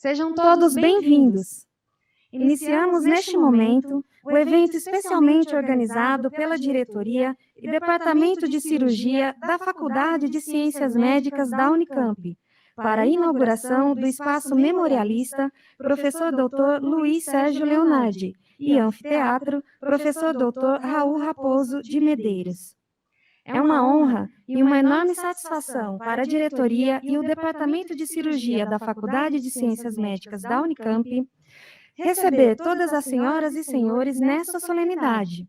Sejam todos bem-vindos. Iniciamos neste momento o evento especialmente organizado pela diretoria e Departamento de Cirurgia da Faculdade de Ciências Médicas da Unicamp, para a inauguração do espaço memorialista Professor Dr. Luiz Sérgio Leonardi e Anfiteatro Professor Dr. Raul Raposo de Medeiros. É uma honra e uma enorme satisfação para a diretoria e o Departamento de Cirurgia da Faculdade de Ciências Médicas da Unicamp receber todas as senhoras e senhores nesta solenidade,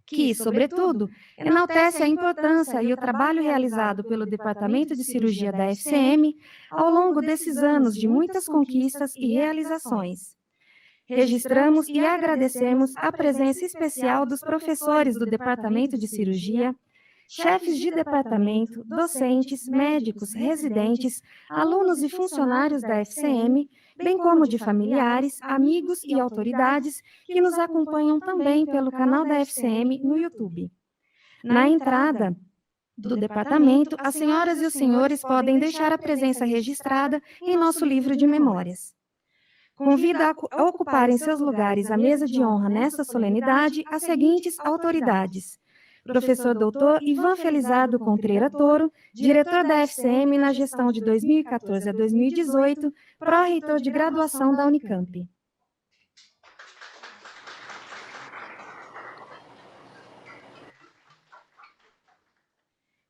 que, sobretudo, enaltece a importância e o trabalho realizado pelo Departamento de Cirurgia da FCM ao longo desses anos de muitas conquistas e realizações. Registramos e agradecemos a presença especial dos professores do Departamento de Cirurgia, chefes de departamento, docentes, médicos, residentes, alunos e funcionários da FCM, bem como de familiares, amigos e autoridades que nos acompanham também pelo canal da FCM no YouTube. Na entrada do departamento, as senhoras e os senhores podem deixar a presença registrada em nosso livro de memórias. Convido a ocuparem seus lugares à mesa de honra nesta solenidade as seguintes autoridades: Professor Dr. Ivan Felizardo Contreira Toro, diretor da FCM na gestão de 2014 a 2018, pró-reitor de graduação da Unicamp.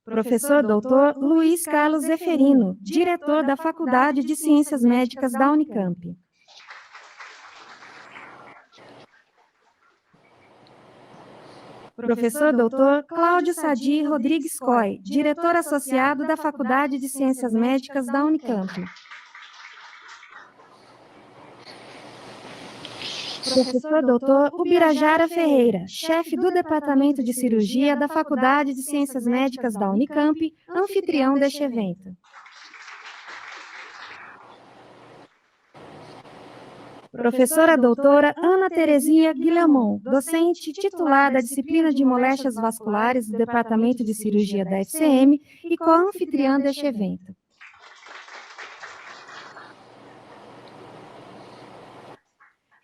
Professor Dr. Luiz Carlos Zeferino, diretor da Faculdade de Ciências Médicas da Unicamp. Professor Dr. Cláudio Sadi Rodrigues Coy, diretor associado da Faculdade de Ciências Médicas da Unicamp. Professor Dr. Ubirajara Ferreira, chefe do Departamento de Cirurgia da Faculdade de Ciências Médicas da Unicamp, anfitrião deste evento. Professora doutora Ana Terezinha Guilhermon, docente titular da disciplina de moléstias vasculares do Departamento de Cirurgia da FCM e co-anfitriã deste evento.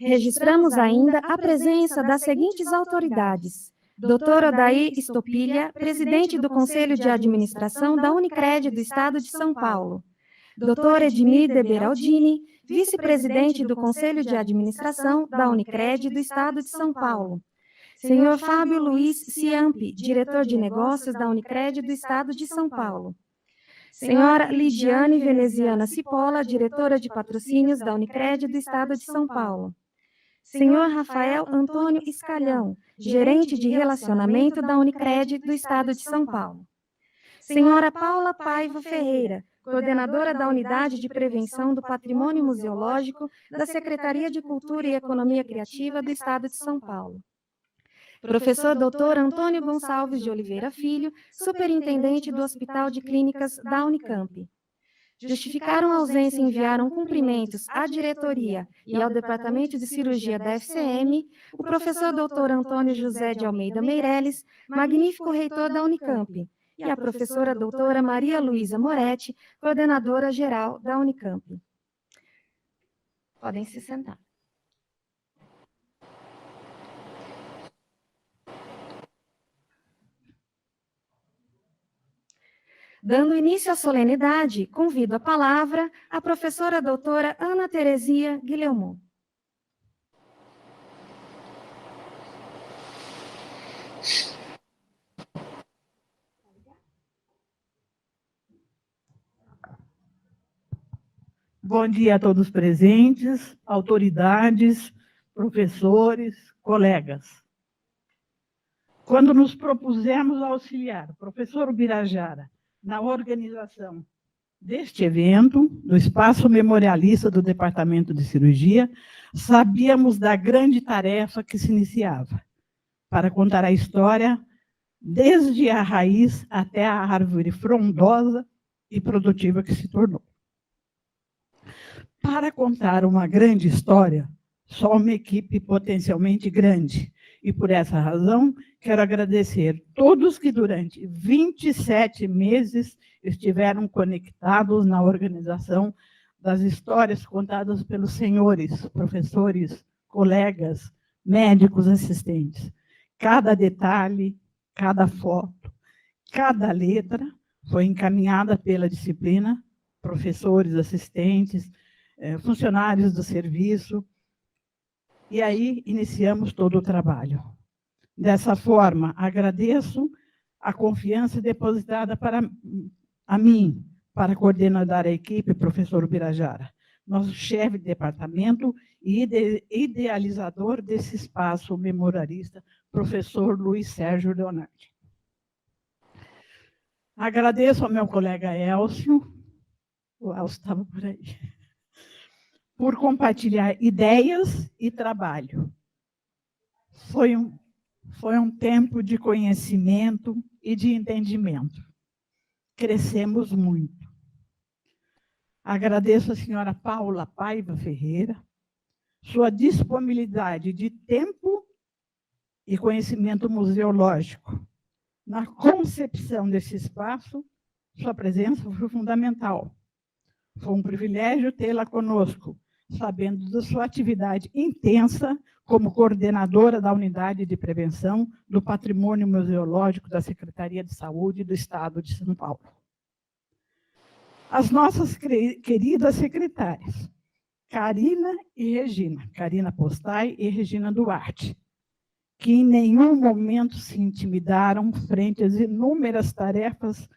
Registramos ainda a presença das seguintes autoridades: Dr. Odair Estopilha, presidente do Conselho de Administração da Unicred do Estado de São Paulo. Dr. Edmir de Beraldini, vice-presidente do Conselho de Administração da Unicred do Estado de São Paulo. Senhor Fábio Luiz Ciampi, diretor de negócios da Unicred do Estado de São Paulo. Senhora Lidiane Veneziana Cipolla, diretora de patrocínios da Unicred do Estado de São Paulo. Senhor Rafael Antônio Escalhão, gerente de relacionamento da Unicred do Estado de São Paulo. Senhora Paula Paiva Ferreira, coordenadora da Unidade de Prevenção do Patrimônio Museológico da Secretaria de Cultura e Economia Criativa do Estado de São Paulo. Professor Dr. Antônio Gonçalves de Oliveira Filho, superintendente do Hospital de Clínicas da Unicamp. Justificaram a ausência e enviaram cumprimentos à diretoria e ao Departamento de Cirurgia da FCM, o professor Dr. Antônio José de Almeida Meireles, magnífico reitor da Unicamp, e a professora doutora Maria Luísa Moretti, coordenadora geral da Unicamp. Podem se sentar. Dando início à solenidade, convido a palavra a professora doutora Ana Terezinha Guilhermon. Bom dia a todos presentes, autoridades, professores, colegas. Quando nos propusemos a auxiliar o professor Ubirajara na organização deste evento, do espaço memorialista do Departamento de Cirurgia, sabíamos da grande tarefa que se iniciava, para contar a história desde a raiz até a árvore frondosa e produtiva que se tornou. Para contar uma grande história, só uma equipe potencialmente grande. E por essa razão, quero agradecer todos que durante 27 meses estiveram conectados na organização das histórias contadas pelos senhores, professores, colegas, médicos assistentes. Cada detalhe, cada foto, cada letra foi encaminhada pela disciplina, professores, assistentes, funcionários do serviço, e aí iniciamos todo o trabalho. Dessa forma, agradeço a confiança depositada a mim, para coordenar a equipe, professor Ubirajara, nosso chefe de departamento e idealizador desse espaço memorialista, professor Luiz Sérgio Leonardi. Agradeço ao meu colega Elcio, o Elcio estava por aí, por compartilhar ideias e trabalho. Foi um tempo de conhecimento e de entendimento. Crescemos muito. Agradeço à senhora Paula Paiva Ferreira, sua disponibilidade de tempo e conhecimento museológico. Na concepção desse espaço, sua presença foi fundamental. Foi um privilégio tê-la conosco, sabendo da sua atividade intensa como coordenadora da Unidade de Prevenção do Patrimônio Museológico da Secretaria de Saúde do Estado de São Paulo. As nossas queridas secretárias, Karina e Regina, Karina Postai e Regina Duarte, que em nenhum momento se intimidaram frente às inúmeras tarefas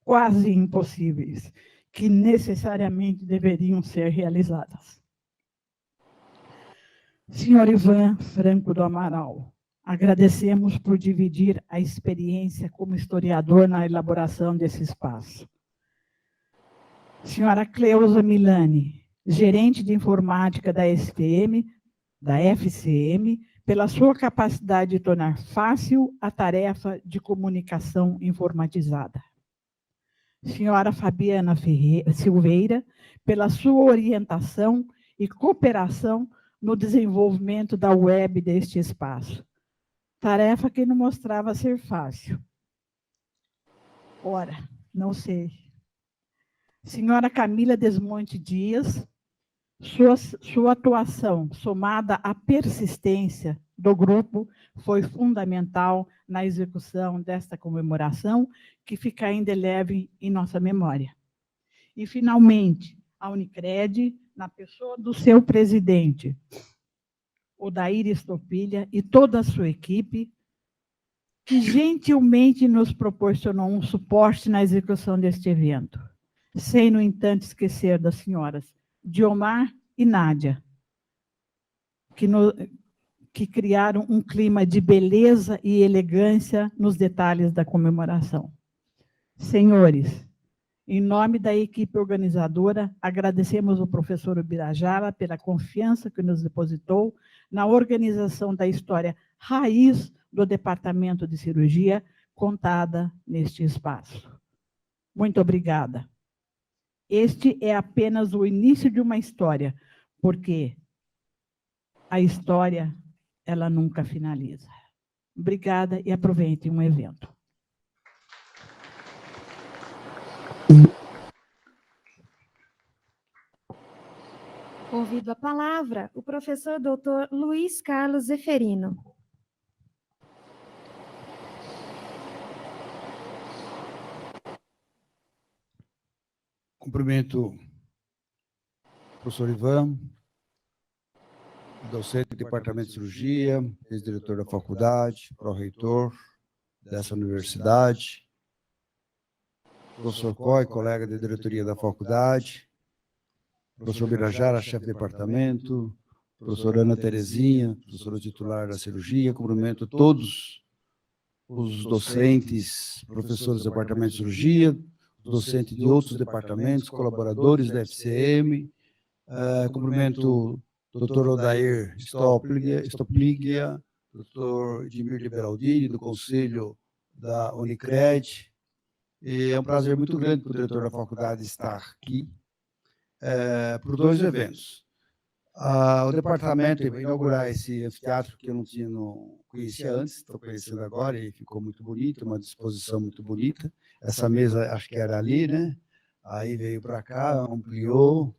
quase impossíveis, que necessariamente deveriam ser realizadas. Senhor Ivan Franco do Amaral, agradecemos por dividir a experiência como historiador na elaboração desse espaço. Senhora Cleusa Milani, gerente de informática da FCM, pela sua capacidade de tornar fácil a tarefa de comunicação informatizada. Senhora Fabiana Silveira, pela sua orientação e cooperação no desenvolvimento da web deste espaço. Tarefa que não mostrava ser fácil. Ora, não sei. Senhora Camila Desmonte Dias, sua atuação, somada à persistência do grupo, foi fundamental na execução desta comemoração, que fica indelével em nossa memória. E, finalmente, a Unicred, na pessoa do seu presidente, Odair Estopilha, e toda a sua equipe, que gentilmente nos proporcionou um suporte na execução deste evento. Sem, no entanto, esquecer das senhoras Diomar e Nádia, que criaram um clima de beleza e elegância nos detalhes da comemoração. Senhores, em nome da equipe organizadora, agradecemos ao professor Ubirajara pela confiança que nos depositou na organização da história raiz do Departamento de Cirurgia, contada neste espaço. Muito obrigada. Este é apenas o início de uma história, porque a história, ela nunca finaliza. Obrigada e aproveitem o evento. Convido a palavra o professor doutor Luiz Carlos Zeferino. Cumprimento o professor Ivan, docente do Departamento de Cirurgia, ex-diretor da faculdade, pró-reitor dessa universidade, professor Coy, colega da diretoria da faculdade, professor Ubirajara, chefe de departamento, professora Ana Terezinha, professora titular da cirurgia. Cumprimento todos os docentes, professores do Departamento de Cirurgia, docentes de outros departamentos, colaboradores da FCM. Cumprimento o doutor Odair Estopliglia, doutor Edmir Liberaldini, do Conselho da Unicred. E é um prazer muito grande para o diretor da faculdade estar aqui por dois eventos. O departamento vai inaugurar esse anfiteatro que eu não conhecia antes, estou conhecendo agora, e ficou muito bonito, uma disposição muito bonita. Essa mesa, acho que era ali, né? Aí veio para cá, ampliou,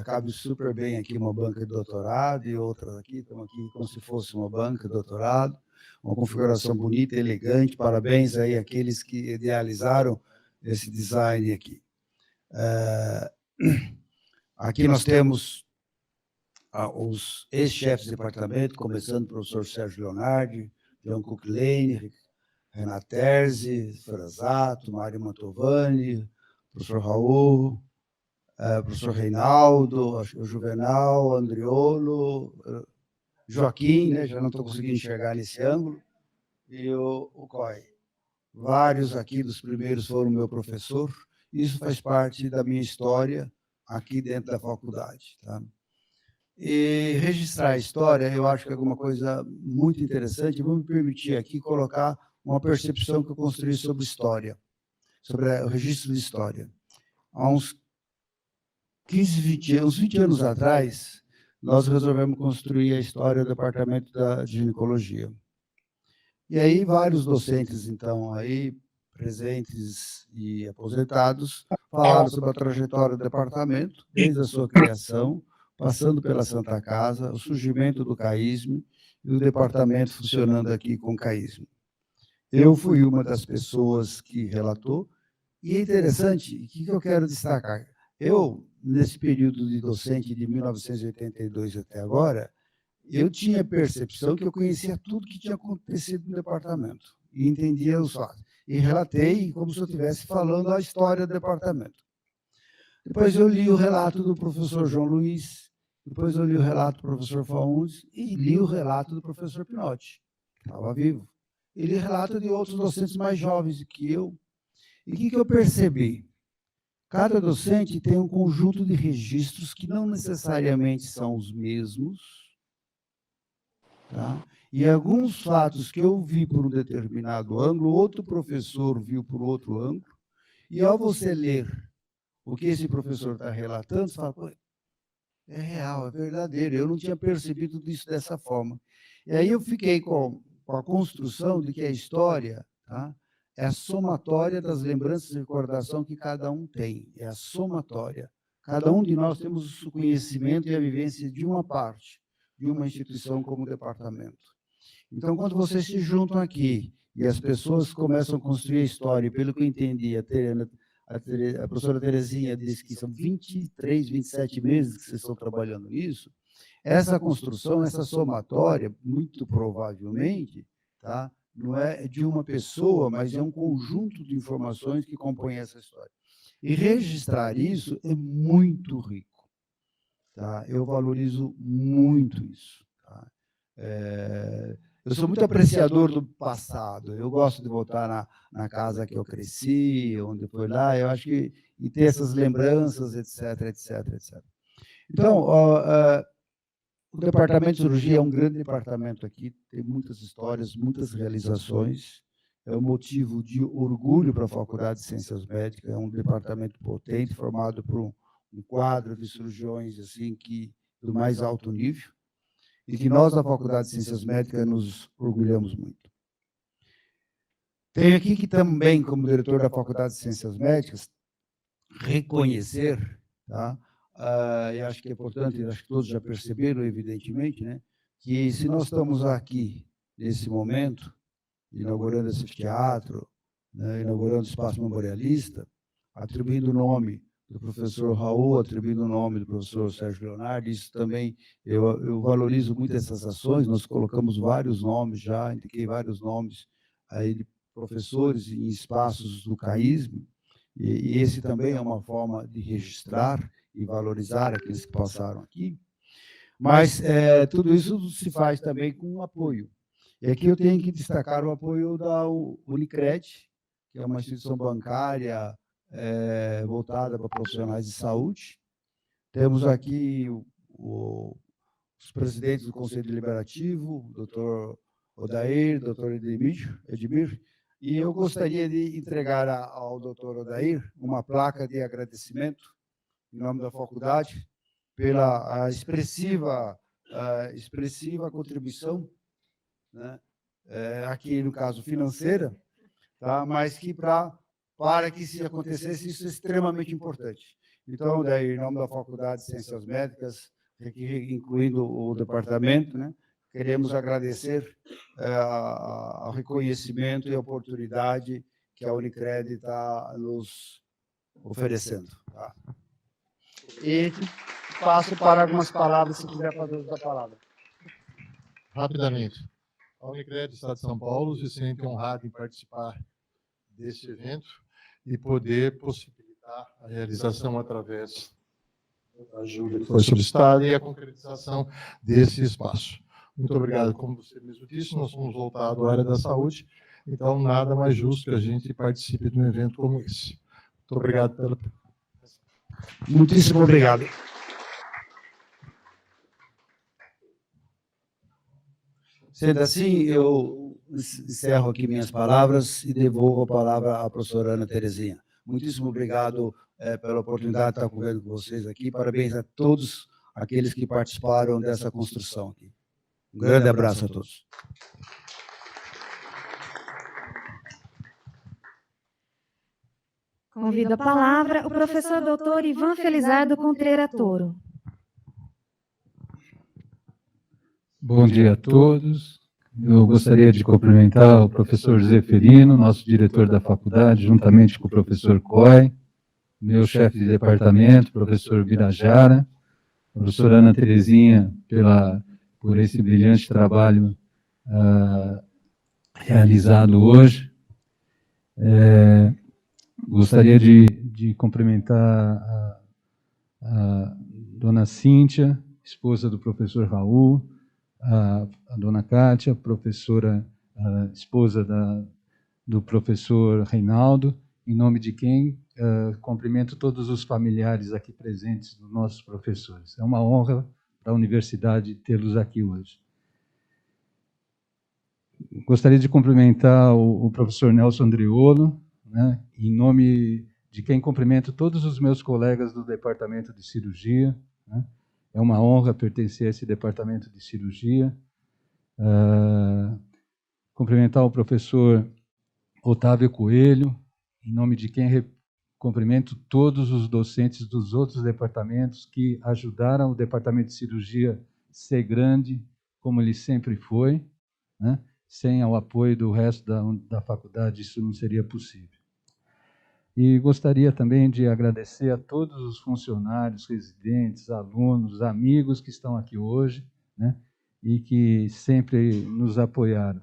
cabe super bem aqui uma banca de doutorado e outras aqui, estamos aqui como se fosse uma banca de doutorado, uma configuração bonita, elegante, parabéns aí àqueles que idealizaram esse design aqui. Aqui nós temos os ex-chefes de departamento, começando pelo professor Sérgio Leonardi, João Cuclane, Renato Terzi, Franzato, Mário Mantovani, professor Raul, professor Reinaldo, o Juvenal, Andriolo, Joaquim, né, já não estou conseguindo enxergar nesse ângulo, e o COI. Vários aqui dos primeiros foram meu professor, isso faz parte da minha história aqui dentro da faculdade. Tá? E registrar a história, eu acho que é alguma coisa muito interessante. Vou me permitir aqui colocar uma percepção que eu construí sobre história, sobre o registro de história. Há uns 20 anos atrás, nós resolvemos construir a história do departamento de ginecologia. E aí, vários docentes, então, aí, presentes e aposentados, falaram sobre a trajetória do departamento, desde a sua criação, passando pela Santa Casa, o surgimento do CAISM e o departamento funcionando aqui com o CAISM. Eu fui uma das pessoas que relatou, e é interessante, o que eu quero destacar? Eu, nesse período de docente de 1982 até agora, eu tinha a percepção que eu conhecia tudo que tinha acontecido no departamento, e entendia os fatos. E relatei como se eu estivesse falando a história do departamento. Depois eu li o relato do professor João Luiz, depois eu li o relato do professor Faundes e li o relato do professor Pinotti, que estava vivo. E li o relato de outros docentes mais jovens do que eu. E o que eu percebi? Cada docente tem um conjunto de registros que não necessariamente são os mesmos, tá? E alguns fatos que eu vi por um determinado ângulo, outro professor viu por outro ângulo, e ao você ler o que esse professor está relatando, você fala, pô, é real, é verdadeiro, eu não tinha percebido isso dessa forma. E aí eu fiquei com a construção de que a história, tá, é a somatória das lembranças e recordação que cada um tem, é a somatória. Cada um de nós temos o conhecimento e a vivência de uma parte, de uma instituição como o departamento. Então, quando vocês se juntam aqui e as pessoas começam a construir a história, e pelo que eu entendi, a professora Terezinha disse que são 23, 27 meses que vocês estão trabalhando nisso, essa construção, essa somatória, muito provavelmente, tá, não é de uma pessoa, mas é um conjunto de informações que compõem essa história. E registrar isso é muito rico. Tá? Eu valorizo muito isso. Tá? Eu sou muito apreciador do passado. Eu gosto de voltar na casa que eu cresci, onde foi lá. Eu acho que e ter essas lembranças, etc, etc, etc. Então, o departamento de cirurgia é um grande departamento aqui. Tem muitas histórias, muitas realizações. É um motivo de orgulho para a Faculdade de Ciências Médicas. É um departamento potente, formado por um quadro de cirurgiões assim do mais alto nível. E que nós, da Faculdade de Ciências Médicas, nos orgulhamos muito. Tenho aqui que também, como diretor da Faculdade de Ciências Médicas, reconhecer, tá? E acho que é importante, acho que todos já perceberam, evidentemente, né, que se nós estamos aqui, nesse momento, inaugurando esse teatro, né, inaugurando o espaço memorialista, atribuindo o nome do professor Raul, atribuindo o nome do professor Sérgio Leonardi, isso também, eu valorizo muito essas ações, nós colocamos vários nomes já, indiquei vários nomes aí de professores em espaços do CAISM, e esse também é uma forma de registrar e valorizar aqueles que passaram aqui, mas tudo isso se faz também com apoio. E aqui eu tenho que destacar o apoio da Unicred, que é uma instituição bancária voltada para profissionais de saúde. Temos aqui os presidentes do Conselho Deliberativo, o doutor Odair, o doutor Edmir, e eu gostaria de entregar ao doutor Odair uma placa de agradecimento, em nome da faculdade, pela expressiva contribuição, né, aqui no caso financeira, tá, mas que para que se acontecesse isso é extremamente importante. Então, daí, em nome da Faculdade de Ciências Médicas, aqui incluindo o departamento, né, queremos agradecer ao reconhecimento e a oportunidade que a Unicred está nos oferecendo. Tá? E passo para algumas palavras, se quiser fazer uso da palavra. Rapidamente. A Unicred do Estado de São Paulo se sente honrada em participar deste evento e poder possibilitar a realização através da ajuda que foi solicitada e a concretização desse espaço. Muito obrigado. Como você mesmo disse, nós somos voltados à área da saúde, então nada mais justo que a gente participe de um evento como esse. Muito obrigado pela... Muitíssimo obrigado. Sendo assim, eu encerro aqui minhas palavras e devolvo a palavra à professora Ana Terezinha. Muitíssimo obrigado pela oportunidade de estar conversando com vocês aqui. Parabéns a todos aqueles que participaram dessa construção aqui. Um grande abraço a todos. Convido a palavra o professor doutor Ivan Felizardo Contreira Toro. Bom dia a todos. Eu gostaria de cumprimentar o professor Zeferino, nosso diretor da faculdade, juntamente com o professor Coy, meu chefe de departamento, professor Birajara, a professora Ana Terezinha, por esse brilhante trabalho realizado hoje. Gostaria de cumprimentar a dona Cíntia, esposa do professor Raul, a dona Kátia, professora, esposa do professor Reinaldo, em nome de quem cumprimento todos os familiares aqui presentes dos nossos professores. É uma honra para a universidade tê-los aqui hoje. Gostaria de cumprimentar o professor Nelson Andriolo, né, em nome de quem cumprimento todos os meus colegas do departamento de cirurgia, né. É uma honra pertencer a esse departamento de cirurgia. Cumprimentar o professor Otávio Coelho, em nome de quem cumprimento todos os docentes dos outros departamentos que ajudaram o departamento de cirurgia ser grande, como ele sempre foi, né? Sem o apoio do resto da faculdade, isso não seria possível. E gostaria também de agradecer a todos os funcionários, residentes, alunos, amigos que estão aqui hoje, né, e que sempre nos apoiaram.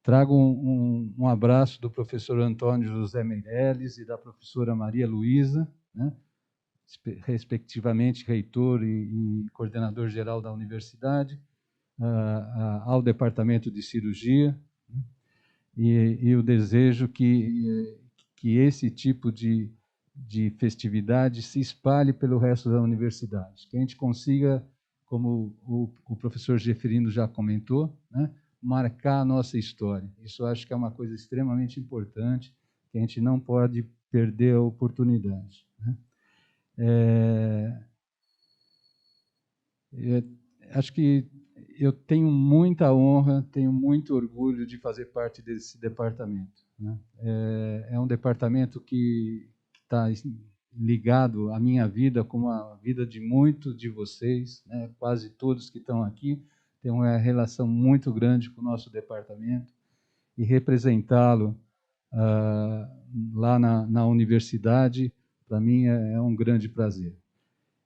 Trago um abraço do professor Antônio José Meirelles e da professora Maria Luísa, né, respectivamente reitor e coordenador geral da universidade, ao departamento de cirurgia, e o desejo que esse tipo de festividade se espalhe pelo resto da universidade, que a gente consiga, como o professor Zeferino já comentou, né, marcar a nossa história. Isso eu acho que é uma coisa extremamente importante, que a gente não pode perder a oportunidade, né. Acho que eu tenho muita honra, tenho muito orgulho de fazer parte desse departamento, né? É um departamento que está ligado à minha vida, como a vida de muitos de vocês, né? Quase todos que estão aqui têm uma relação muito grande com o nosso departamento, e representá-lo lá na universidade, para mim, é um grande prazer.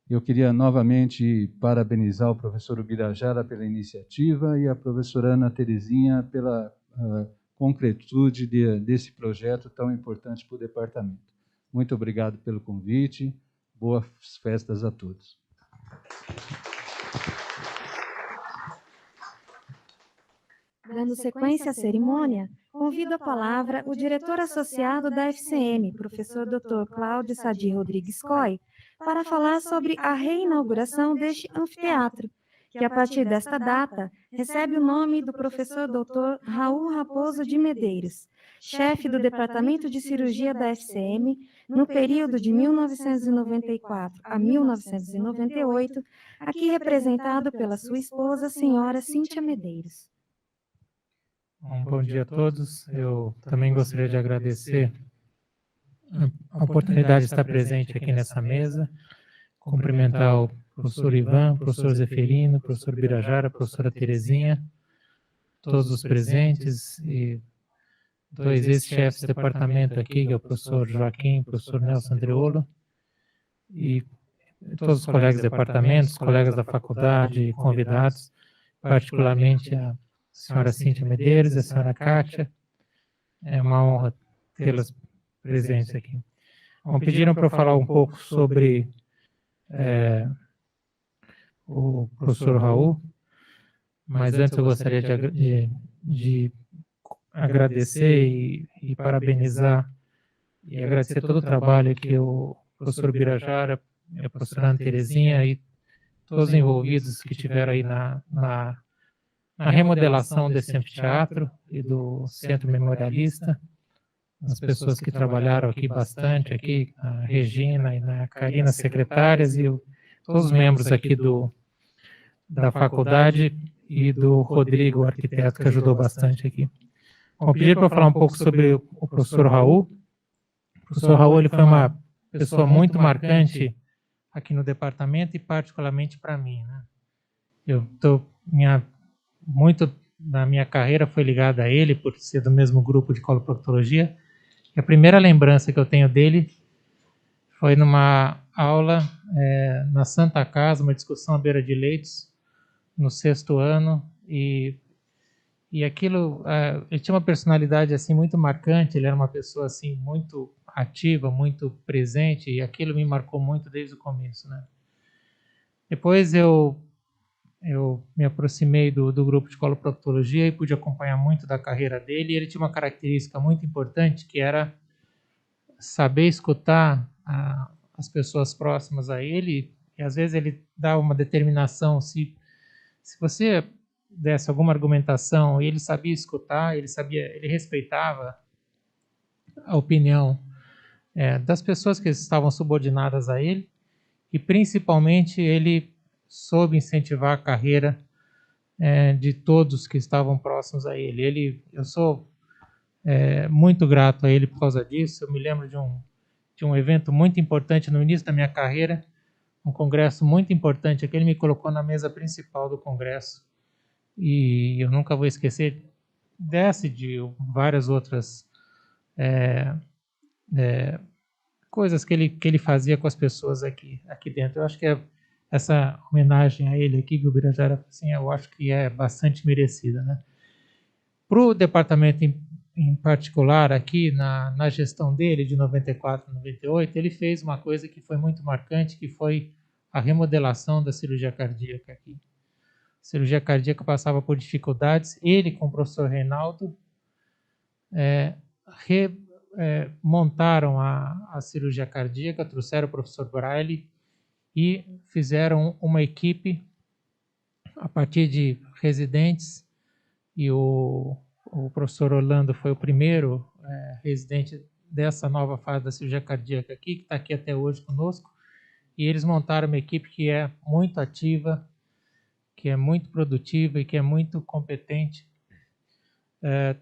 Eu queria novamente parabenizar o professor Ubirajara pela iniciativa e a professora Ana Terezinha pela concretude desse projeto tão importante para o departamento. Muito obrigado pelo convite. Boas festas a todos. Dando sequência à cerimônia, convido a palavra o diretor associado da FCM, professor Dr. Cláudio Sadi Rodrigues Coy, para falar sobre a reinauguração deste anfiteatro, que a partir desta data recebe o nome do professor Dr. Raul Raposo de Medeiros, chefe do Departamento de Cirurgia da FCM, no período de 1994 a 1998, aqui representado pela sua esposa, senhora Cíntia Medeiros. Bom dia a todos. Eu também gostaria de agradecer a oportunidade de estar presente aqui nessa mesa, cumprimentar o professor Ivan, o professor Zeferino, o professor Birajara, a professora Terezinha, todos os presentes e dois ex-chefes de departamento aqui, que é o professor Joaquim e o professor Nelson Andreolo, e todos os colegas de departamentos, colegas da faculdade e convidados, particularmente a senhora Cíntia Medeiros e a senhora Kátia. É uma honra tê-las presentes aqui. Bom, pediram para eu falar um pouco sobre o professor Raul, mas antes eu gostaria de agradecer e parabenizar e agradecer todo o trabalho que o professor Birajara, a professora Ana Terezinha e todos os envolvidos que tiveram aí na remodelação desse anfiteatro e do Centro Memorialista, as pessoas que trabalharam aqui bastante, aqui, a Regina e a Karina, secretárias, e todos os membros aqui da faculdade, e do Rodrigo, arquiteto, que ajudou bastante aqui. Bom, pedi para eu falar um pouco sobre o professor Raul. O professor Raul, ele foi uma pessoa muito marcante aqui no departamento e particularmente para mim, né? Muito da minha carreira foi ligada a ele, por ser do mesmo grupo de coloproctologia. E a primeira lembrança que eu tenho dele foi numa aula na Santa Casa, uma discussão à beira de leitos, no 6º ano, e aquilo, ele tinha uma personalidade assim muito marcante, ele era uma pessoa assim muito ativa, muito presente, e aquilo me marcou muito desde o começo, né? Depois eu me aproximei do grupo de coloproctologia e pude acompanhar muito da carreira dele, e ele tinha uma característica muito importante, que era saber escutar as pessoas próximas a ele, e às vezes ele dava uma determinação, se você desse alguma argumentação, ele sabia escutar, ele respeitava a opinião das pessoas que estavam subordinadas a ele, e principalmente ele soube incentivar a carreira de todos que estavam próximos a ele. Eu sou muito grato a ele por causa disso. Eu me lembro de um evento muito importante no início da minha carreira, um congresso muito importante, que ele me colocou na mesa principal do congresso, e eu nunca vou esquecer dessa e de várias outras coisas que ele fazia com as pessoas aqui dentro. Eu acho que essa homenagem a ele aqui, viu, Birajara, assim, eu acho que é bastante merecida, né? Para o departamento em particular, aqui na gestão dele, de 94 a 98, ele fez uma coisa que foi muito marcante, que foi a remodelação da cirurgia cardíaca aqui. A cirurgia cardíaca passava por dificuldades. Ele, com o professor Reinaldo, montaram a cirurgia cardíaca, trouxeram o professor Braille e fizeram uma equipe a partir de residentes, e o professor Orlando foi o primeiro residente dessa nova fase da cirurgia cardíaca aqui, que está aqui até hoje conosco, e eles montaram uma equipe que é muito ativa, que é muito produtiva e que é muito competente,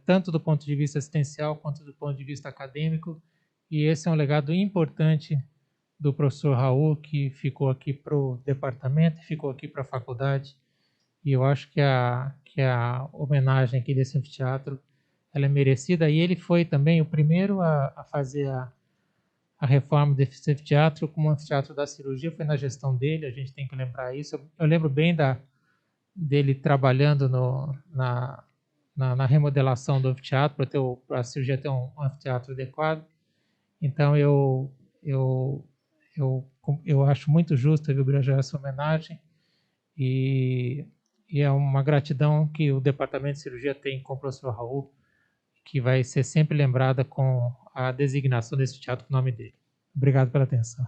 tanto do ponto de vista assistencial quanto do ponto de vista acadêmico, e esse é um legado importante do professor Raul, que ficou aqui para o departamento, ficou aqui para a faculdade, e eu acho que a homenagem aqui desse anfiteatro, ela é merecida, e ele foi também o primeiro a fazer a reforma desse anfiteatro como anfiteatro da cirurgia, foi na gestão dele, a gente tem que lembrar isso. Eu lembro bem dele trabalhando na remodelação do anfiteatro, para a cirurgia ter um anfiteatro adequado. Então, eu acho muito justo, viu, Birajara, essa homenagem, e é uma gratidão que o Departamento de Cirurgia tem com o professor Raul, que vai ser sempre lembrada com a designação desse teatro com o nome dele. Obrigado pela atenção.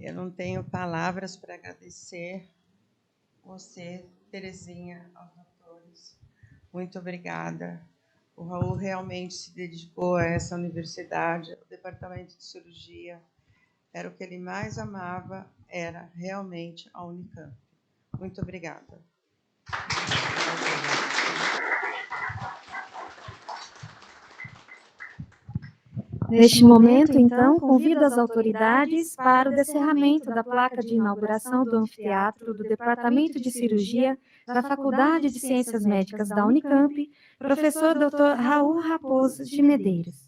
Eu não tenho palavras para agradecer você, Terezinha, aos atores. Muito obrigada. O Raul realmente se dedicou a essa universidade, o departamento de cirurgia. Era o que ele mais amava, era realmente a Unicamp. Muito obrigada. Neste momento, então, convido as autoridades para o descerramento da placa de inauguração do anfiteatro do Departamento de Cirurgia da Faculdade de Ciências Médicas da Unicamp, professor Dr. Raul Raposo de Medeiros.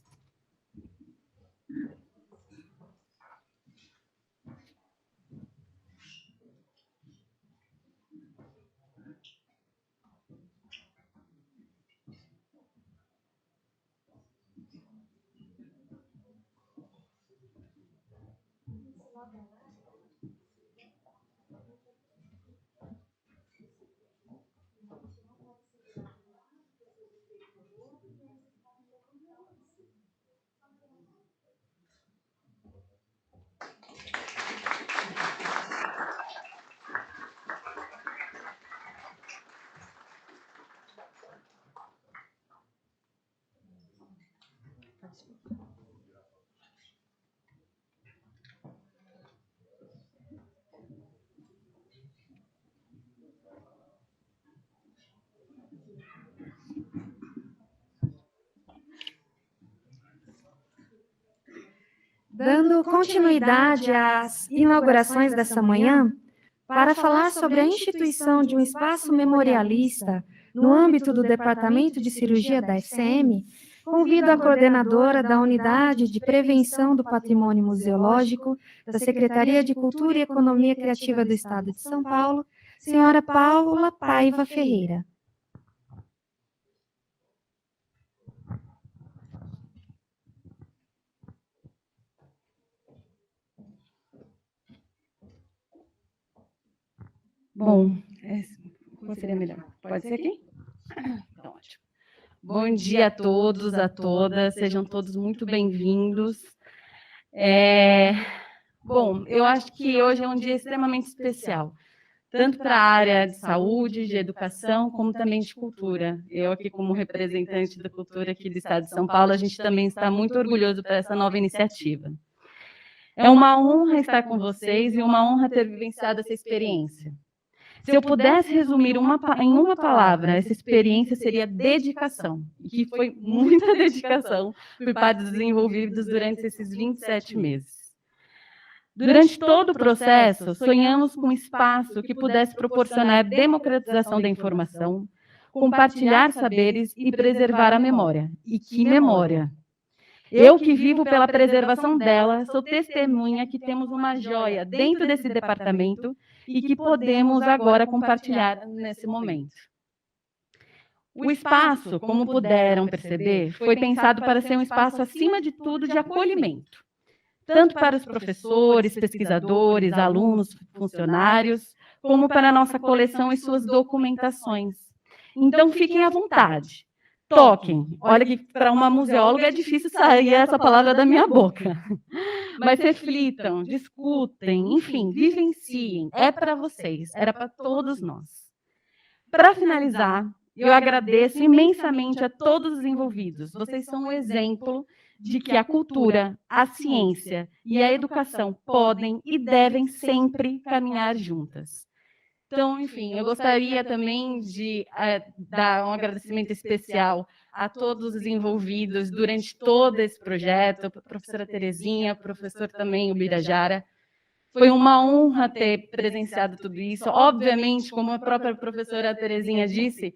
Dando continuidade às inaugurações dessa manhã, para falar sobre a instituição de um espaço memorialista no âmbito do Departamento de Cirurgia da FCM, convido a coordenadora da Unidade de Prevenção do Patrimônio Museológico da Secretaria de Cultura e Economia Criativa do Estado de São Paulo, senhora Paula Paiva Ferreira. Bom, qual seria melhor? Pode ser aqui? Então, ótimo. Bom dia a todos, a todas, sejam todos muito bem-vindos. Bom, eu acho que hoje é um dia extremamente especial, tanto para a área de saúde, de educação, como também de cultura. Eu aqui, como representante da cultura aqui do Estado de São Paulo, a gente também está muito orgulhoso por essa nova iniciativa. É uma honra estar com vocês e uma honra ter vivenciado essa experiência. Se eu pudesse resumir em uma palavra, essa experiência seria dedicação, e que foi muita dedicação por parte dos envolvidos durante esses 27 meses. Durante todo o processo, sonhamos com um espaço que pudesse proporcionar democratização da informação, compartilhar saberes e preservar a memória. E que memória! Eu que vivo pela preservação dela, sou testemunha que temos uma joia dentro desse departamento e que podemos agora compartilhar nesse momento. O espaço, como puderam perceber, foi pensado para ser um espaço, acima de tudo, de acolhimento, tanto para os professores, pesquisadores, alunos, funcionários, como para a nossa coleção e suas documentações. Então, fiquem à vontade. Toquem. Olha que para uma museóloga é difícil sair essa palavra da minha boca. Mas reflitam, discutem, enfim, vivenciem. É para vocês, era para todos nós. Para finalizar, eu agradeço imensamente a todos os envolvidos. Vocês são um exemplo de que a cultura, a ciência e a educação podem e devem sempre caminhar juntas. Então, enfim, eu gostaria também de dar um agradecimento especial a todos os envolvidos durante todo esse projeto, a professora Terezinha, o professor também, o Birajara. Foi uma honra ter presenciado tudo isso. Obviamente, como a própria professora Terezinha disse,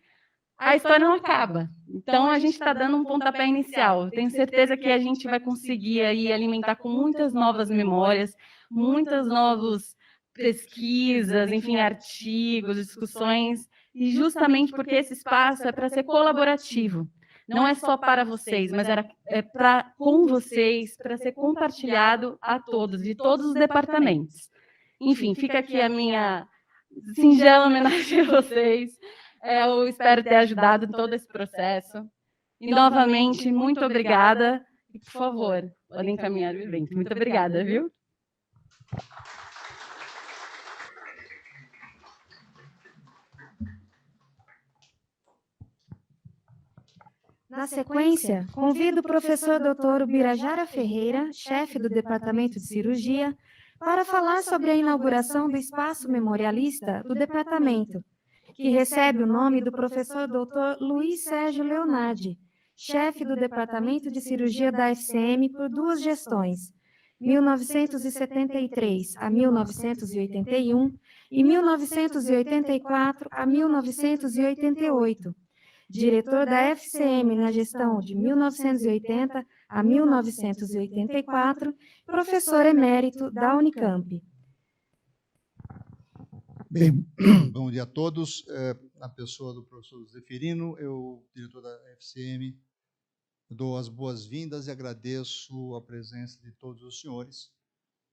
a história não acaba. Então, a gente está dando um pontapé inicial. Tenho certeza que a gente vai conseguir aí alimentar com muitas novas memórias, muitas novas pesquisas, enfim, artigos, discussões, e justamente porque esse espaço é para ser colaborativo. Não é só para vocês, mas com vocês, para ser compartilhado a todos, de todos os departamentos. Enfim, fica aqui a minha singela homenagem a vocês. Eu espero ter ajudado em todo esse processo. E, novamente, muito obrigada. E, por favor, podem encaminhar o evento. Muito obrigada, viu? Na sequência, convido o professor Dr. Ubirajara Ferreira, chefe do Departamento de Cirurgia, para falar sobre a inauguração do espaço memorialista do departamento, que recebe o nome do professor Dr. Luiz Sérgio Leonardi, chefe do Departamento de Cirurgia da FCM por 2 gestões, 1973 a 1981 e 1984 a 1988. Diretor da FCM na gestão de 1980 a 1984, professor emérito da Unicamp. Bem, bom dia a todos. Na pessoa do professor Zeferino, eu, diretor da FCM, dou as boas-vindas e agradeço a presença de todos os senhores,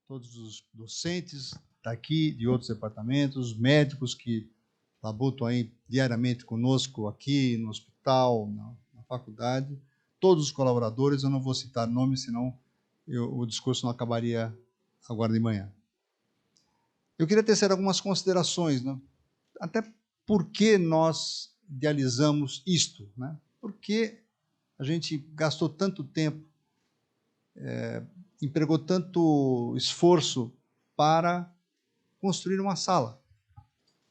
todos os docentes daqui, de outros departamentos, médicos que labutam aí diariamente conosco aqui no hospital, na faculdade, todos os colaboradores. Eu não vou citar nomes, senão o discurso não acabaria agora de manhã. Eu queria tecer algumas considerações, né? Até por que nós idealizamos isto, né? Por que a gente gastou tanto tempo, empregou tanto esforço para construir uma sala.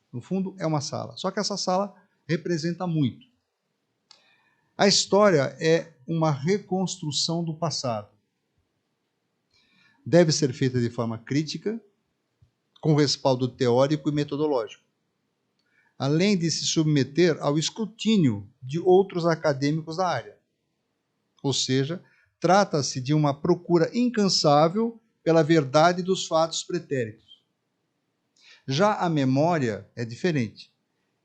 No fundo, é uma sala. Só que essa sala representa muito. A história é uma reconstrução do passado. Deve ser feita de forma crítica, com respaldo teórico e metodológico, além de se submeter ao escrutínio de outros acadêmicos da área. Ou seja, trata-se de uma procura incansável pela verdade dos fatos pretéritos. Já a memória é diferente.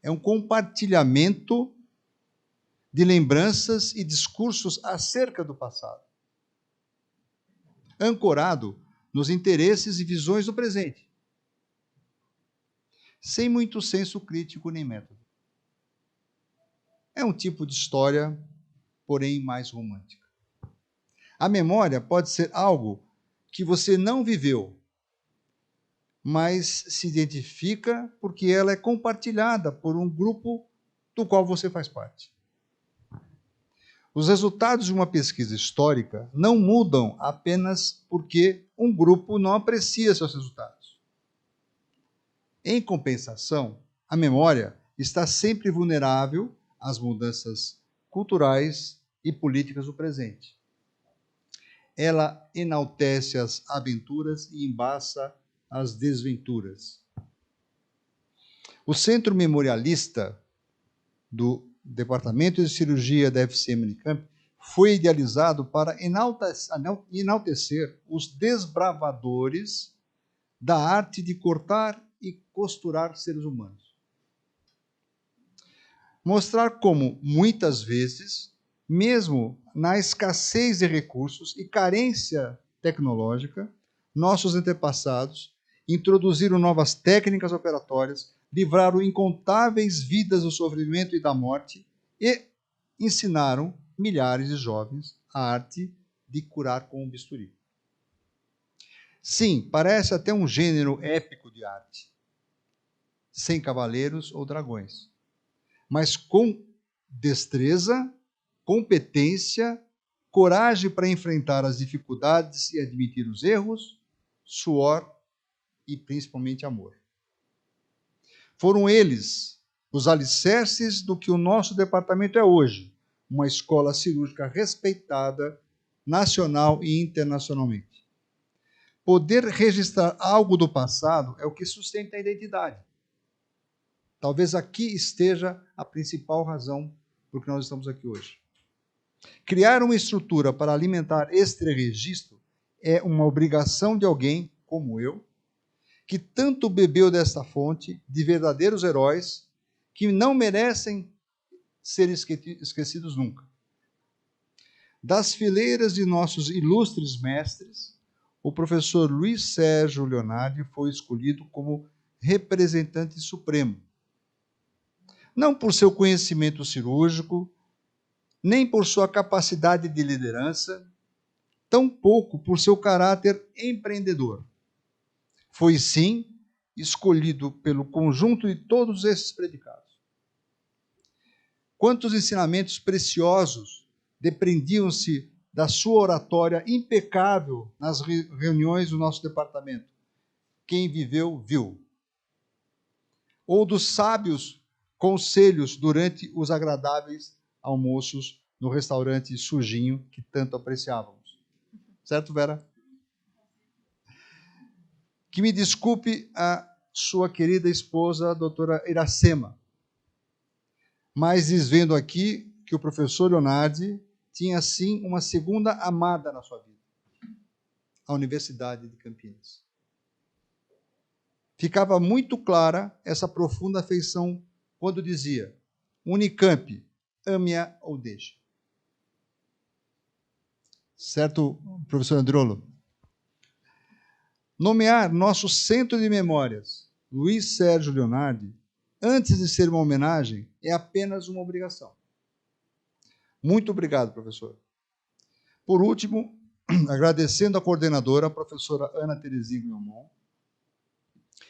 É um compartilhamento de lembranças e discursos acerca do passado, ancorado nos interesses e visões do presente, sem muito senso crítico nem método. É um tipo de história, porém mais romântica. A memória pode ser algo que você não viveu, mas se identifica porque ela é compartilhada por um grupo do qual você faz parte. Os resultados de uma pesquisa histórica não mudam apenas porque um grupo não aprecia seus resultados. Em compensação, a memória está sempre vulnerável às mudanças culturais e políticas do presente. Ela enaltece as aventuras e embaça as desventuras. O Centro Memorialista do Departamento de Cirurgia da FCM Unicamp foi idealizado para enaltecer os desbravadores da arte de cortar e costurar seres humanos. Mostrar como, muitas vezes, mesmo na escassez de recursos e carência tecnológica, nossos antepassados introduziram novas técnicas operatórias, livraram incontáveis vidas do sofrimento e da morte e ensinaram milhares de jovens a arte de curar com um bisturi. Sim, parece até um gênero épico de arte, sem cavaleiros ou dragões, mas com destreza, competência, coragem para enfrentar as dificuldades e admitir os erros, suor e principalmente amor. Foram eles os alicerces do que o nosso departamento é hoje, uma escola cirúrgica respeitada nacional e internacionalmente. Poder registrar algo do passado é o que sustenta a identidade. Talvez aqui esteja a principal razão por que nós estamos aqui hoje. Criar uma estrutura para alimentar este registro é uma obrigação de alguém, como eu, que tanto bebeu desta fonte de verdadeiros heróis que não merecem ser esquecidos nunca. Das fileiras de nossos ilustres mestres, o professor Luiz Sérgio Leonardi foi escolhido como representante supremo. Não por seu conhecimento cirúrgico, nem por sua capacidade de liderança, tampouco por seu caráter empreendedor. Foi, sim, escolhido pelo conjunto de todos esses predicados. Quantos ensinamentos preciosos depreendiam-se da sua oratória impecável nas reuniões do nosso departamento. Quem viveu, viu. Ou dos sábios conselhos durante os agradáveis almoços no restaurante Sujinho, que tanto apreciávamos. Certo, Vera? Que me desculpe a sua querida esposa, a doutora Iracema, mas desvendo aqui que o professor Leonardi tinha, sim, uma segunda amada na sua vida, a Universidade de Campinas. Ficava muito clara essa profunda afeição quando dizia: Unicamp, ame-a ou deixe. Certo, professor Androlo? Nomear nosso centro de memórias, Luiz Sérgio Leonardi, antes de ser uma homenagem, é apenas uma obrigação. Muito obrigado, professor. Por último, agradecendo a coordenadora, a professora Ana Terezinha Guilmon,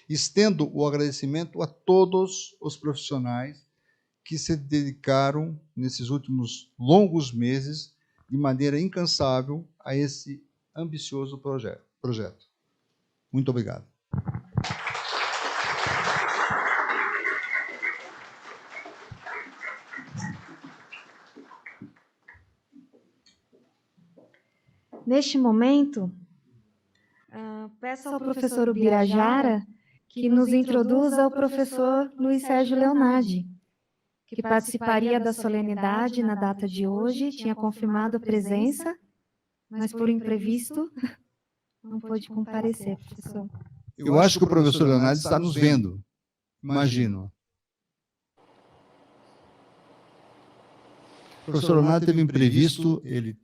estendo o agradecimento a todos os profissionais que se dedicaram nesses últimos longos meses de maneira incansável a esse ambicioso projeto. Muito obrigado. Neste momento, peço ao professor Ubirajara que nos introduza o professor Luiz Sérgio Leonardi, que participaria da solenidade na data de hoje, tinha confirmado a presença, mas por imprevisto não pôde comparecer, professor. Eu acho que o professor Leonardi está nos vendo, imagino. O professor Leonardi teve um imprevisto, ele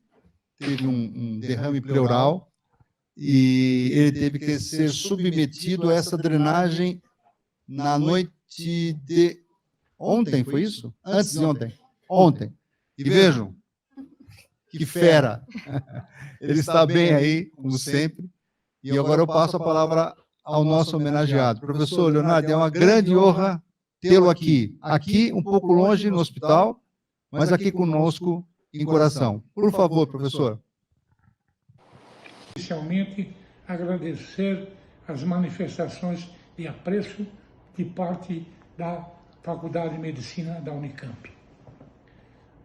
teve um derrame pleural e ele teve que ser submetido a essa drenagem na noite de ontem, foi isso? Antes de ontem. Ontem. E vejam, que fera. Ele está bem aí, como sempre. E agora eu passo a palavra ao nosso homenageado. Professor Leonardi, é uma grande honra tê-lo aqui. Aqui, um pouco longe, no hospital, mas aqui conosco, em coração. Por favor, professor. Inicialmente, agradecer as manifestações de apreço de parte da Faculdade de Medicina da Unicamp.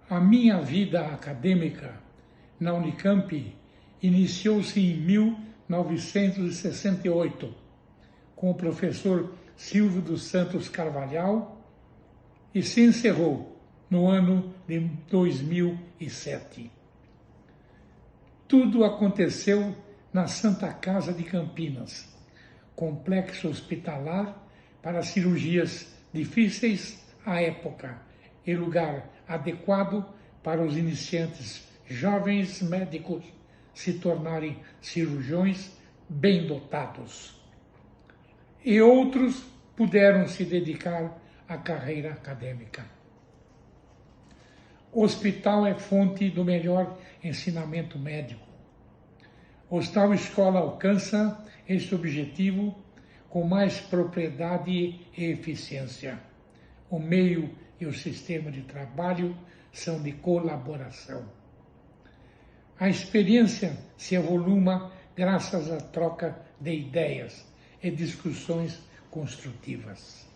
A minha vida acadêmica na Unicamp iniciou-se em 1968, com o professor Silvio dos Santos Carvalhal e se encerrou no ano de 2007. Tudo aconteceu na Santa Casa de Campinas, complexo hospitalar para cirurgias difíceis à época e lugar adequado para os iniciantes jovens médicos se tornarem cirurgiões bem dotados. E outros puderam se dedicar à carreira acadêmica. O hospital é fonte do melhor ensinamento médico. O Hospital Escola alcança este objetivo com mais propriedade e eficiência. O meio e o sistema de trabalho são de colaboração. A experiência se avoluma graças à troca de ideias e discussões construtivas.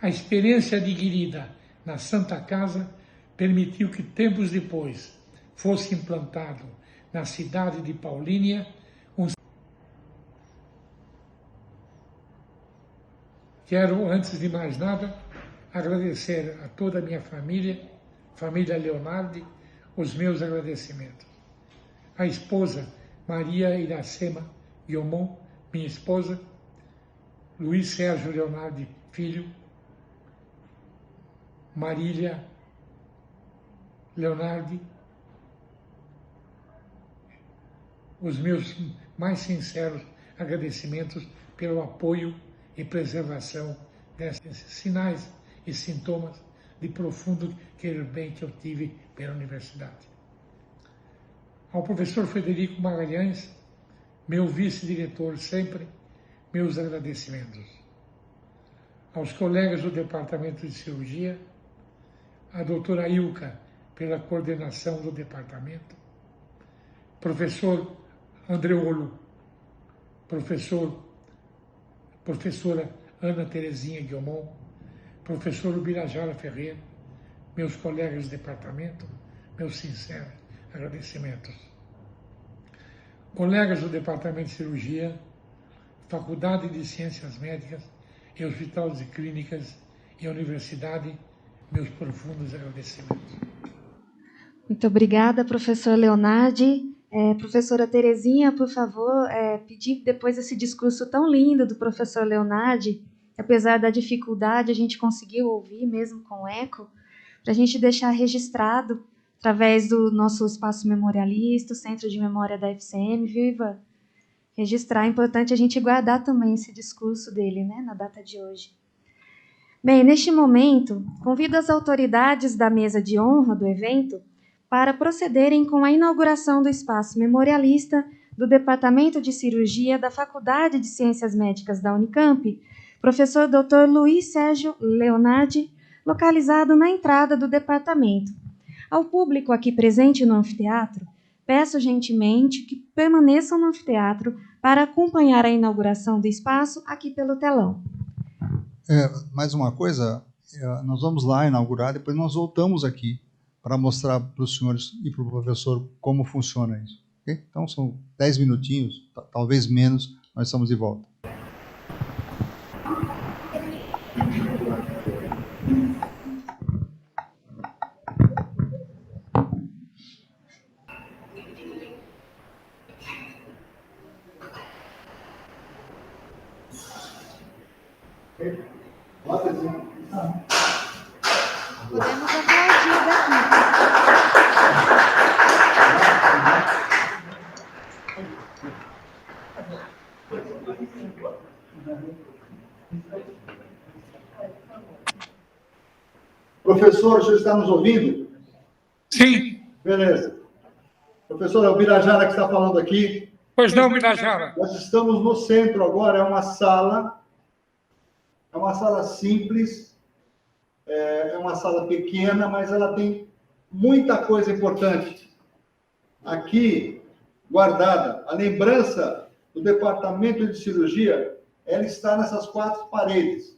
A experiência adquirida na Santa Casa permitiu que, tempos depois, fosse implantado na cidade de Paulínia um... Quero, antes de mais nada, agradecer a toda a minha família Leonardi, os meus agradecimentos. A esposa Maria Iracema Guilmon, minha esposa, Luiz Sérgio Leonardi, filho, Marília Leonardi, os meus mais sinceros agradecimentos pelo apoio e preservação desses sinais e sintomas de profundo querer bem que eu tive pela universidade. Ao professor Frederico Magalhães, meu vice-diretor sempre, meus agradecimentos. Aos colegas do Departamento de Cirurgia, a doutora Ilka pela coordenação do departamento, professor Andreolo, professora Ana Terezinha Guiomon, professor Ubirajara Ferreira, meus colegas de departamento, meus sinceros agradecimentos. Colegas do Departamento de Cirurgia, Faculdade de Ciências Médicas e Hospital de Clínicas e a Universidade, meus profundos agradecimentos. Muito obrigada, professor Leonardi. Professora Terezinha, por favor, pedir depois desse discurso tão lindo do professor Leonardi, apesar da dificuldade, a gente conseguiu ouvir mesmo com eco, para a gente deixar registrado, através do nosso espaço memorialista, o Centro de Memória da FCM, viu, Ivan? Registrar, é importante a gente guardar também esse discurso dele, né, na data de hoje. Bem, neste momento, convido as autoridades da mesa de honra do evento para procederem com a inauguração do espaço memorialista do Departamento de Cirurgia da Faculdade de Ciências Médicas da Unicamp, professor Dr. Luiz Sérgio Leonardi, localizado na entrada do departamento. Ao público aqui presente no anfiteatro, peço gentilmente que permaneçam no anfiteatro para acompanhar a inauguração do espaço aqui pelo telão. Mais uma coisa, nós vamos lá inaugurar, depois nós voltamos aqui para mostrar para os senhores e para o professor como funciona isso. Okay? Então, são 10 minutinhos, talvez menos, nós estamos de volta. Podemos aplaudir daqui. Professor, o senhor está nos ouvindo? Sim. Beleza. Professor, é o Birajara que está falando aqui. Pois não, Birajara. Nós estamos no centro agora, é uma sala simples, é uma sala pequena, mas ela tem muita coisa importante aqui guardada. A lembrança do departamento de cirurgia, ela está nessas 4 paredes.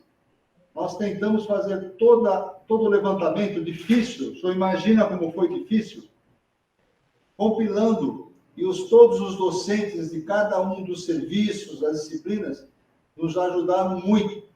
Nós tentamos fazer todo o levantamento difícil, o senhor imagina como foi difícil? Compilando, e todos os docentes de cada um dos serviços, das disciplinas, nos ajudaram muito.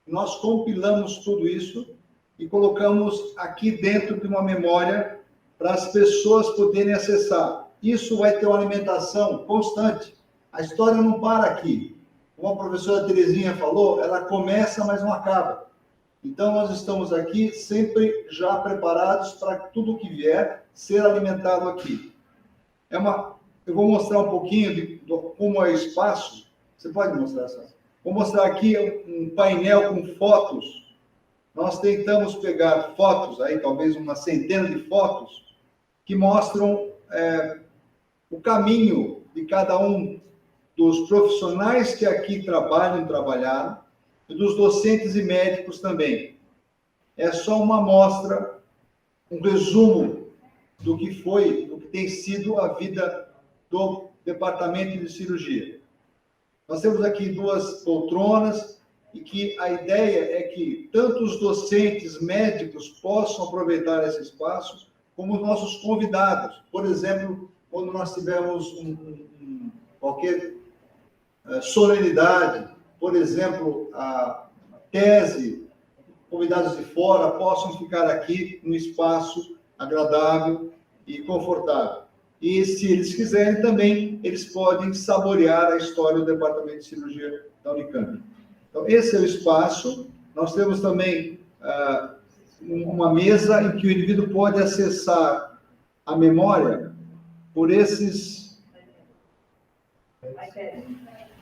Nós compilamos tudo isso e colocamos aqui dentro de uma memória para as pessoas poderem acessar. Isso vai ter uma alimentação constante. A história não para aqui. Como a professora Terezinha falou, ela começa, mas não acaba. Então, nós estamos aqui sempre já preparados para tudo que vier ser alimentado aqui. Eu vou mostrar um pouquinho de como é o espaço. Você pode mostrar, Sara? Vou mostrar aqui um painel com fotos. Nós tentamos pegar fotos, aí talvez uma centena de fotos, que mostram o caminho de cada um dos profissionais que aqui trabalharam, e dos docentes e médicos também. É só uma amostra, um resumo do que tem sido a vida do Departamento de Cirurgia. Nós temos aqui 2 poltronas, e que a ideia é que tanto os docentes médicos possam aproveitar esse espaço, como os nossos convidados. Por exemplo, quando nós tivermos qualquer solenidade, por exemplo, a tese, convidados de fora possam ficar aqui num espaço agradável e confortável. E, se eles quiserem também, eles podem saborear a história do Departamento de Cirurgia da Unicamp. Então, esse é o espaço. Nós temos também uma mesa em que o indivíduo pode acessar a memória por esses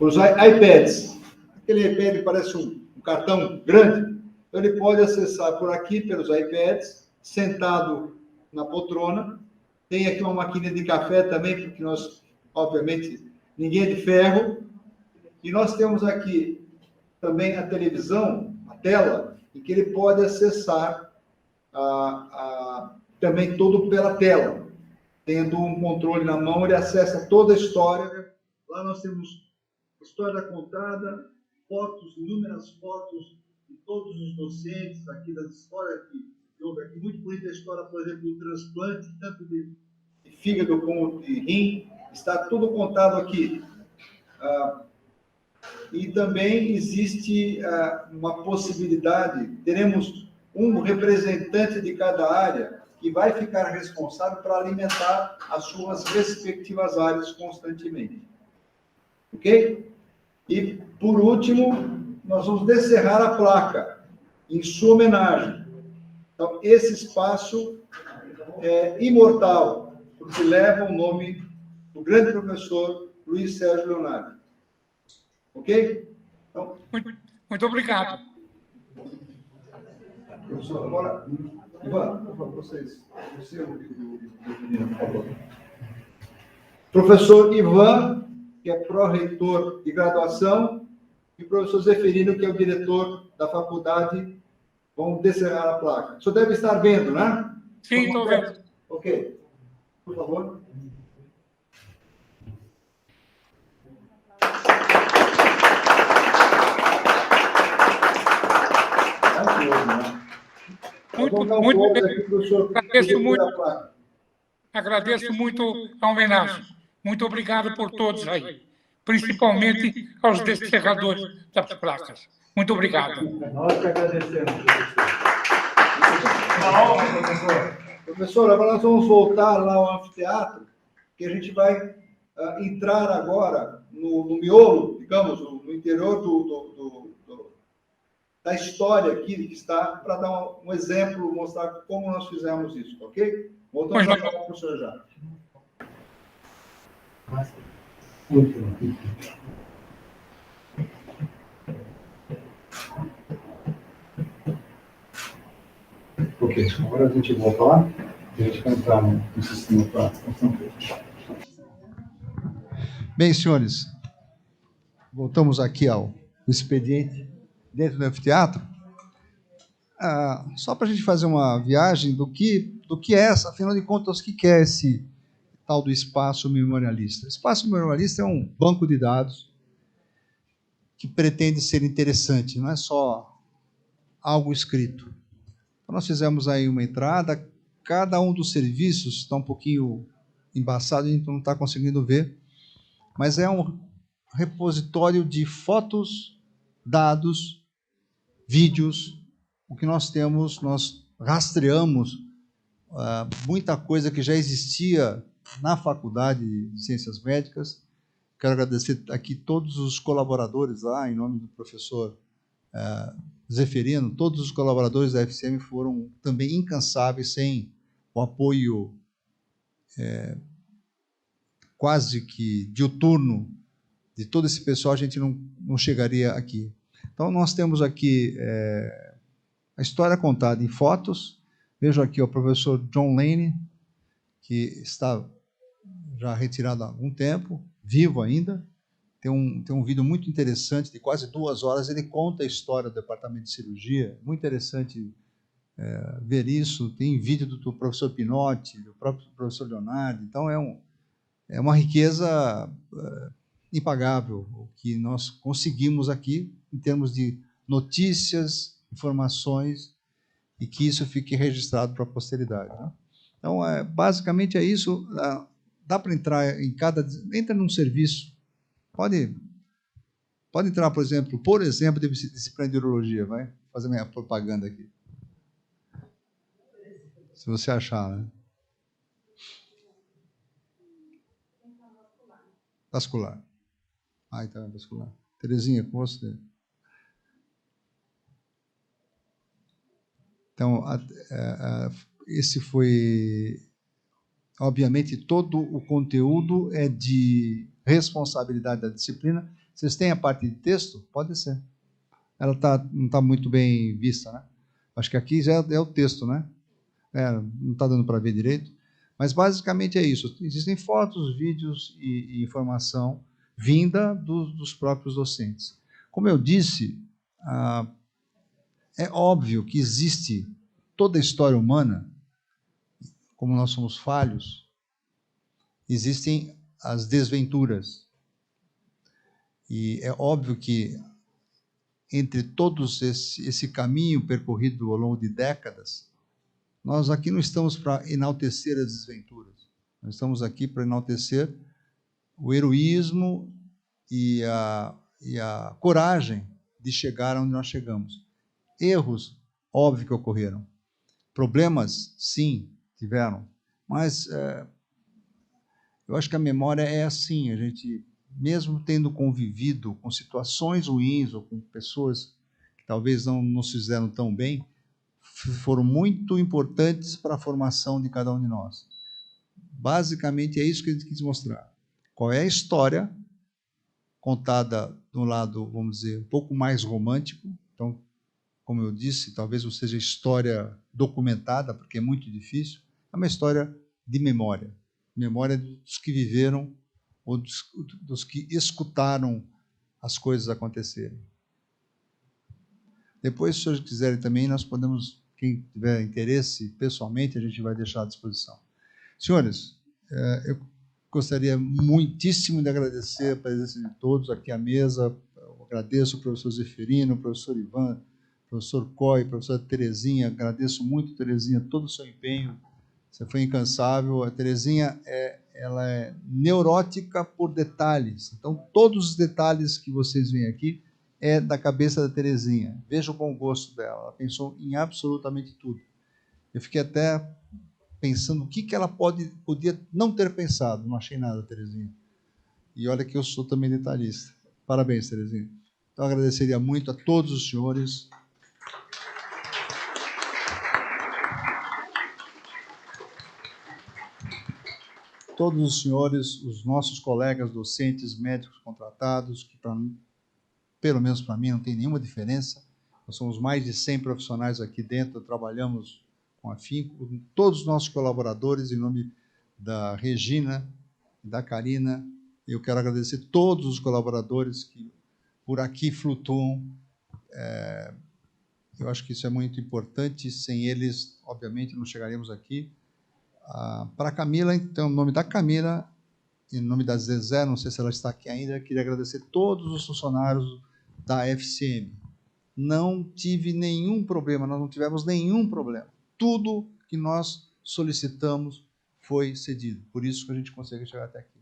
iPads. Aquele iPad parece um cartão grande. Então, ele pode acessar por aqui, pelos iPads, sentado na poltrona. Tem aqui uma maquininha de café também, porque nós, obviamente, ninguém é de ferro. E nós temos aqui também a televisão, a tela, em que ele pode acessar também todo pela tela. Tendo um controle na mão, ele acessa toda a história. Lá nós temos história contada, fotos, inúmeras fotos de todos os docentes aqui, das histórias que houve aqui. Muito bonita a história, por exemplo, do transplante, tanto de fígado como de rim. Está tudo contado aqui. E também existe uma possibilidade, teremos um representante de cada área que vai ficar responsável para alimentar as suas respectivas áreas constantemente. Ok? E, por último, nós vamos descerrar a placa em sua homenagem. Então, esse espaço é imortal, porque leva o nome do grande professor Luiz Sérgio Leonardi. Ok? Então, muito obrigado. Professor, agora, Ivan, por favor, vocês. Professor Ivan, que é pró-reitor de graduação, e o professor Zeferino, que é o diretor da faculdade, vão descerrar a placa. O senhor deve estar vendo, né? Sim, estou vendo. Ok. Por favor. Agradeço muito a homenagem. Muito obrigado por todos aí, principalmente aos descerradores das placas. Muito obrigado. Nós que agradecemos. Uma honra, professor. Professor, agora nós vamos voltar lá ao anfiteatro, que a gente vai entrar agora no miolo, digamos, no interior da história aqui que está, para dar um exemplo, mostrar como nós fizemos isso, ok? Voltamos a falar com o professor já. Ok, agora a gente volta lá e a gente vai entrar no sistema para... Bem, senhores, voltamos aqui ao expediente dentro do anfiteatro. Só para a gente fazer uma viagem do que é essa, afinal de contas, o que é esse tal do espaço memorialista? O espaço memorialista é um banco de dados que pretende ser interessante, não é só algo escrito. Então, nós fizemos aí uma entrada, cada um dos serviços está um pouquinho embaçado, a gente não está conseguindo ver, mas é um repositório de fotos, dados, vídeos. O que nós temos, nós rastreamos muita coisa que já existia na Faculdade de Ciências Médicas. Quero agradecer aqui todos os colaboradores lá, em nome do professor Zeferino. Todos os colaboradores da FCM foram também incansáveis, sem o apoio quase que diuturno de todo esse pessoal, a gente não chegaria aqui. Então, nós temos aqui a história contada em fotos. Vejo aqui o professor John Lane, que está já retirado há algum tempo, vivo ainda. Tem um vídeo muito interessante, de quase 2 horas. Ele conta a história do departamento de cirurgia. Muito interessante ver isso. Tem vídeo do professor Pinotti, do próprio professor Leonardi. Então, é uma riqueza impagável o que nós conseguimos aqui, em termos de notícias, informações, e que isso fique registrado para a posteridade, né? Então, basicamente é isso. Dá para entrar em cada... Entra num serviço. Pode entrar, por exemplo, de disciplina de urologia. Vai fazer minha propaganda aqui. Se você achar, né? Vascular. Então é vascular. Terezinha, com você. Então, esse foi... Obviamente, todo o conteúdo é de responsabilidade da disciplina. Vocês têm a parte de texto? Pode ser. Ela não está muito bem vista, né? Acho que aqui já é o texto, né? Não está dando para ver direito. Mas, basicamente, é isso. Existem fotos, vídeos e informação vinda dos próprios docentes. Como eu disse, é óbvio que existe toda a história humana, como nós somos falhos, existem as desventuras. E é óbvio que, entre todos esse caminho percorrido ao longo de décadas, nós aqui não estamos para enaltecer as desventuras. Nós estamos aqui para enaltecer o heroísmo e a coragem de chegar onde nós chegamos. Erros, óbvio que ocorreram. Problemas, sim, tiveram. Mas eu acho que a memória é assim, a gente, mesmo tendo convivido com situações ruins ou com pessoas que talvez não nos fizeram tão bem, foram muito importantes para a formação de cada um de nós. Basicamente, é isso que a gente quis mostrar. Qual é a história contada de um lado, vamos dizer, um pouco mais romântico. Então, como eu disse, talvez não seja história documentada, porque é muito difícil. É uma história de memória. Memória dos que viveram ou dos que escutaram as coisas acontecerem. Depois, se os senhores quiserem também, nós podemos, quem tiver interesse pessoalmente, a gente vai deixar à disposição. Senhores, eu gostaria muitíssimo de agradecer a presença de todos aqui à mesa. Eu agradeço ao professor Zeferino, ao professor Ivan, ao professor Coy, ao professor Terezinha. Agradeço muito, Terezinha, todo o seu empenho. Você foi incansável. A Terezinha ela é neurótica por detalhes. Então, todos os detalhes que vocês veem aqui é da cabeça da Terezinha. Veja o bom gosto dela. Ela pensou em absolutamente tudo. Eu fiquei até pensando o que ela podia não ter pensado. Não achei nada, Terezinha. E olha que eu sou também detalhista. Parabéns, Terezinha. Então, eu agradeceria muito a todos os senhores. Todos os senhores, os nossos colegas docentes, médicos contratados, que pelo menos para mim não tem nenhuma diferença. Nós somos mais de 100 profissionais aqui dentro, trabalhamos com afinco, todos os nossos colaboradores, em nome da Regina e da Karina. Eu quero agradecer todos os colaboradores que por aqui flutuam. Eu acho que isso é muito importante. Sem eles, obviamente, não chegaríamos aqui. Para a Camila, então, em nome da Camila, em nome da Zezé, não sei se ela está aqui ainda, queria agradecer todos os funcionários da FCM. Não tive nenhum problema, nós não tivemos nenhum problema. Tudo que nós solicitamos foi cedido. Por isso que a gente consegue chegar até aqui.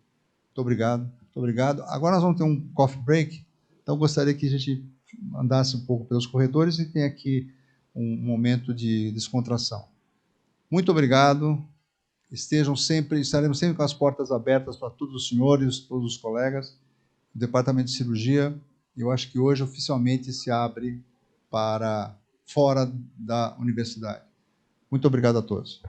Muito obrigado, muito obrigado. Agora nós vamos ter um coffee break, então gostaria que a gente andasse um pouco pelos corredores e tenha aqui um momento de descontração. Muito obrigado. Estaremos sempre com as portas abertas para todos os senhores, todos os colegas. O Departamento de Cirurgia, eu acho que hoje oficialmente se abre para fora da universidade. Muito obrigado a todos.